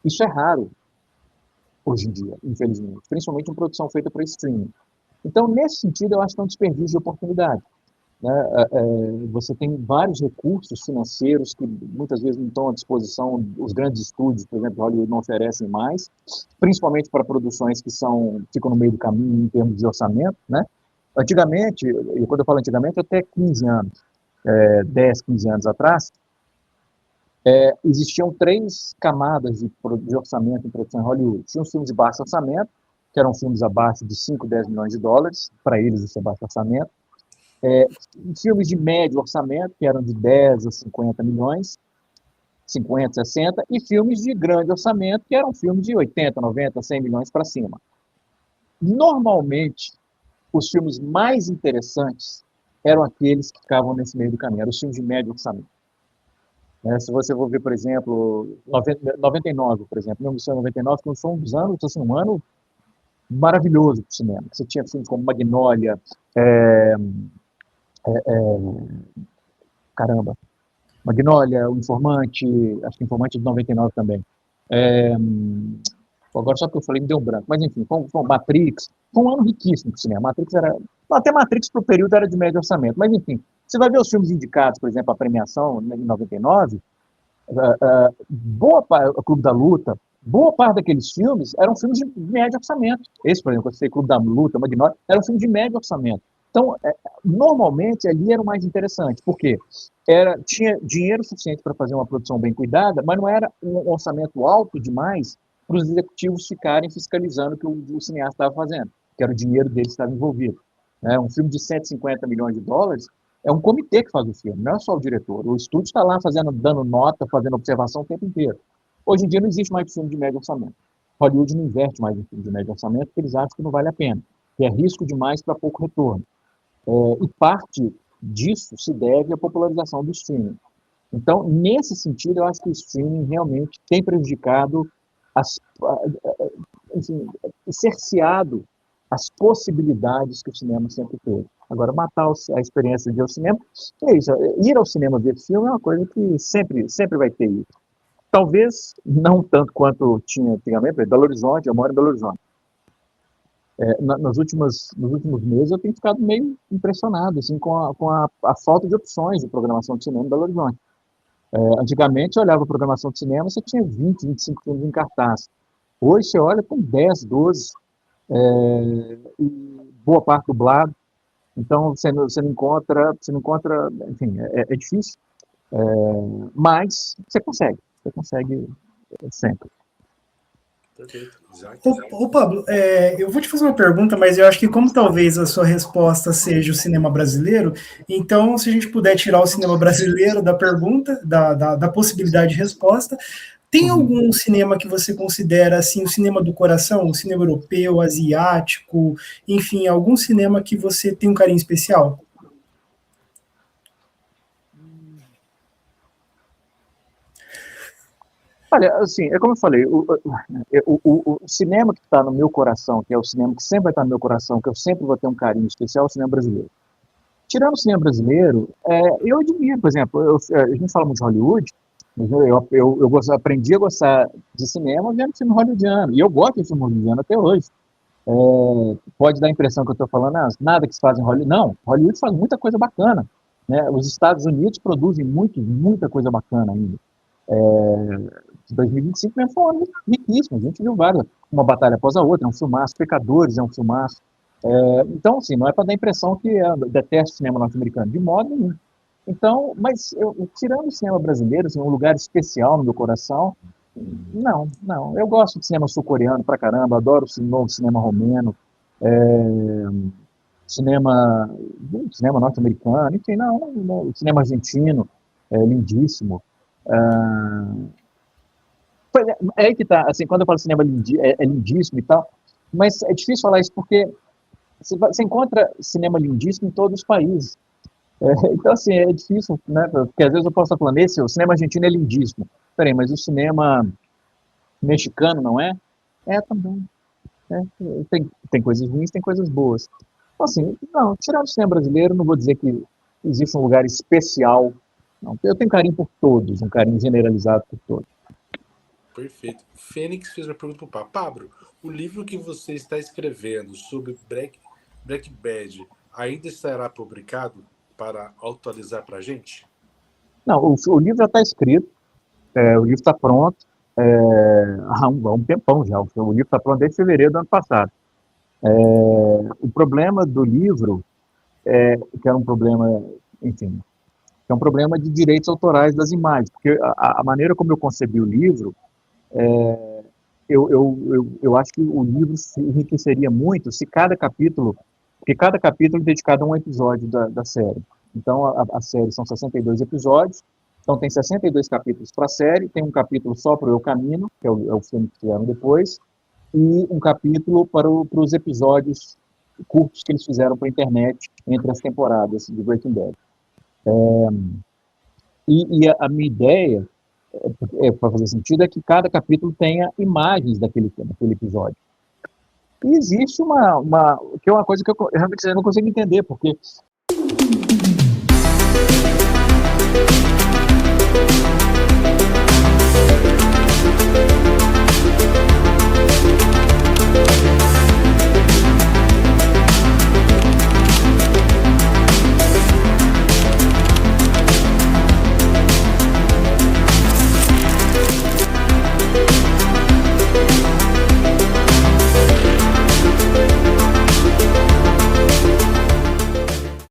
Isso é raro hoje em dia, infelizmente, principalmente em produção feita para streaming. Então, nesse sentido, eu acho que é um desperdício de oportunidade, né? Você tem vários recursos financeiros que muitas vezes não estão à disposição, os grandes estúdios, por exemplo, Hollywood, não oferecem mais, principalmente para produções que ficam no meio do caminho em termos de orçamento, né? Antigamente, e quando eu falo antigamente, até 15 anos, 10, 15 anos atrás, existiam três camadas de orçamento em produção em Hollywood. Tinha os filmes de baixo orçamento, que eram filmes abaixo de 5, 10 milhões de dólares, para eles isso é baixo orçamento. Filmes de médio orçamento, que eram de 10 a 50 milhões, 50, 60, e filmes de grande orçamento, que eram filmes de 80, 90, 100 milhões para cima. Normalmente, os filmes mais interessantes eram aqueles que ficavam nesse meio do caminho, eram os filmes de médio orçamento. Se você for ver, por exemplo, 99, por exemplo, 1999, que foi um dos anos, assim, um ano maravilhoso para o cinema. Você tinha filmes como Magnolia, Magnolia, O Informante, acho que o Informante é de 99 também. Agora só que eu falei, me deu um branco. Mas enfim, foi Matrix. Foi um ano riquíssimo para o cinema. Até Matrix para o período era de médio orçamento. Mas enfim, você vai ver os filmes indicados, por exemplo, a premiação em 99, o Clube da Luta, boa parte daqueles filmes eram filmes de médio orçamento. Esse, por exemplo, eu sei, Clube da Luta, Magnolia, era um filme de médio orçamento. Então, normalmente, ali era o mais interessante. Por quê? Tinha dinheiro suficiente para fazer uma produção bem cuidada, mas não era um orçamento alto demais para os executivos ficarem fiscalizando o que o cineasta estava fazendo, que era o dinheiro deles que estava envolvido. Um filme de 150 milhões de dólares é um comitê que faz o filme, não é só o diretor. O estúdio está lá dando nota, fazendo observação o tempo inteiro. Hoje em dia não existe mais filme de médio orçamento. Hollywood não investe mais em filme de médio orçamento porque eles acham que não vale a pena, que é risco demais para pouco retorno. E parte disso se deve à popularização do streaming. Então, nesse sentido, eu acho que o streaming realmente tem prejudicado, cerceado as possibilidades que o cinema sempre teve. Agora, matar a experiência de ir ao cinema, é isso. Ir ao cinema ver filme é uma coisa que sempre vai ter isso. Talvez não tanto quanto tinha antigamente, Belo Horizonte, eu moro em Belo Horizonte. Nos últimos meses eu tenho ficado meio impressionado assim, com a falta de opções de programação de cinema em Belo Horizonte. Antigamente eu olhava a programação de cinema, você tinha 20, 25 filmes em cartaz. Hoje você olha com 10, 12, e boa parte dublado. Então você não encontra, enfim, é difícil, mas você consegue sempre. Ô Pablo, eu vou te fazer uma pergunta, mas eu acho que como talvez a sua resposta seja o cinema brasileiro, então se a gente puder tirar o cinema brasileiro da pergunta, da possibilidade de resposta, tem algum cinema que você considera assim, o cinema do coração, o cinema europeu, asiático, enfim, algum cinema que você tem um carinho especial? Olha, assim, é como eu falei, o cinema que está no meu coração, que é o cinema que sempre vai estar no meu coração, que eu sempre vou ter um carinho especial, é o cinema brasileiro. Tirando o cinema brasileiro, eu admiro, por exemplo, a gente fala muito de Hollywood, mas eu aprendi a gostar de cinema vendo filme hollywoodiano, e eu gosto de filme hollywoodiano até hoje. Pode dar a impressão que eu estou falando, nada que se faz em Hollywood. Não, Hollywood faz muita coisa bacana. Né? Os Estados Unidos produzem muita coisa bacana ainda. 2025 mesmo foi um ano riquíssimo, a gente viu várias, uma batalha após a outra, é um filmaço, Pecadores é um filmaço. Então, assim, não é para dar a impressão que eu detesto o cinema norte-americano, de modo nenhum. Então, mas tirando o cinema brasileiro, assim, um lugar especial no meu coração, não. Eu gosto de cinema sul-coreano pra caramba, adoro o novo cinema romeno, cinema norte-americano, enfim, o cinema argentino é lindíssimo. É aí que tá, assim, quando eu falo cinema é lindíssimo e tal, mas é difícil falar isso porque você encontra cinema lindíssimo em todos os países. Então, assim, é difícil, né? Porque às vezes eu posso estar falando, o cinema argentino é lindíssimo. Peraí, mas o cinema mexicano não é? Também. Tem coisas ruins, tem coisas boas. Então, assim, não, tirando o cinema brasileiro, não vou dizer que existe um lugar especial. Não, eu tenho carinho por todos, um carinho generalizado por todos. Perfeito. Fênix fez uma pergunta para o Pablo. O livro que você está escrevendo sobre Breaking Bad ainda estará publicado para atualizar para a gente? Não, o livro já está escrito, o livro está pronto, há um tempão já. O livro está pronto desde fevereiro do ano passado. O problema do livro, que era um problema, enfim, é um problema de direitos autorais das imagens, porque a maneira como eu concebi o livro, eu acho que o livro se enriqueceria muito se cada capítulo, porque cada capítulo é dedicado a um episódio da série. Então, a série são 62 episódios, então tem 62 capítulos para a série, tem um capítulo só para o Eu Camino, que é o filme que fizeram depois, e um capítulo para os episódios curtos que eles fizeram para a internet entre as temporadas de Breaking Bad. E a minha ideia, para fazer sentido, é que cada capítulo tenha imagens daquele episódio. E existe que é uma coisa que eu realmente não consigo entender, porque